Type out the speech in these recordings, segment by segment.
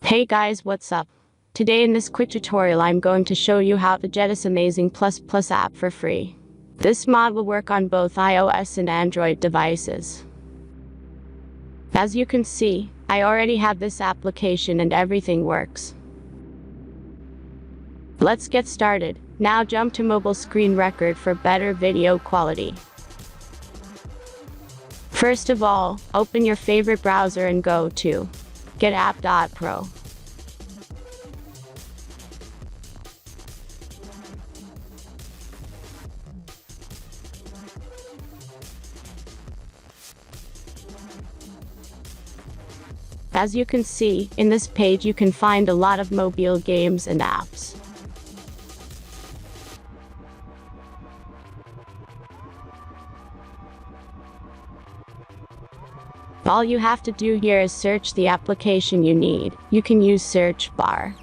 Hey guys, what's up? Today in this quick tutorial I'm going to show you how to get this amazing ++ app for free. This mod will work on both iOS and Android devices. As you can see, I already have this application and everything works. Let's get started. Now jump to mobile screen record for better video quality. First of all, open your favorite browser and go to getapp.pro. As you can see, in this page you can find a lot of mobile games and apps. All you have to do here is search the application you need. You can use search bar.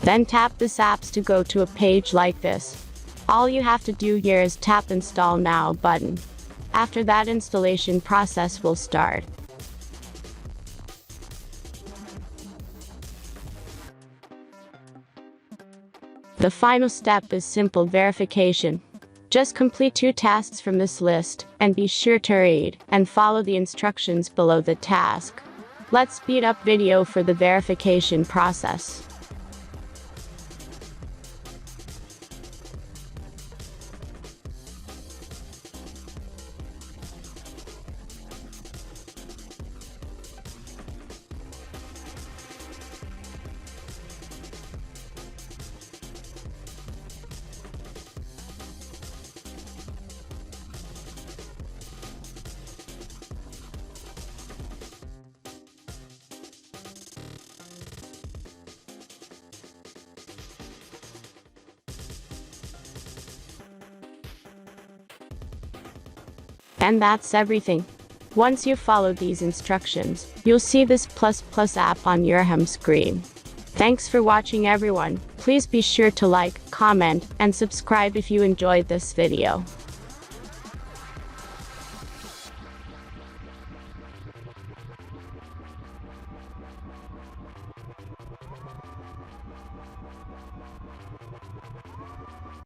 Then tap this apps to go to a page like this. All you have to do here is tap install now button. After that, installation process will start. The final step is simple verification. Just complete 2 tasks from this list, and be sure to read and follow the instructions below the task. Let's speed up video for the verification process. And that's everything. Once you follow these instructions, you'll see this ++ app on your home screen. Thanks for watching everyone. Please be sure to like, comment, and subscribe if you enjoyed this video.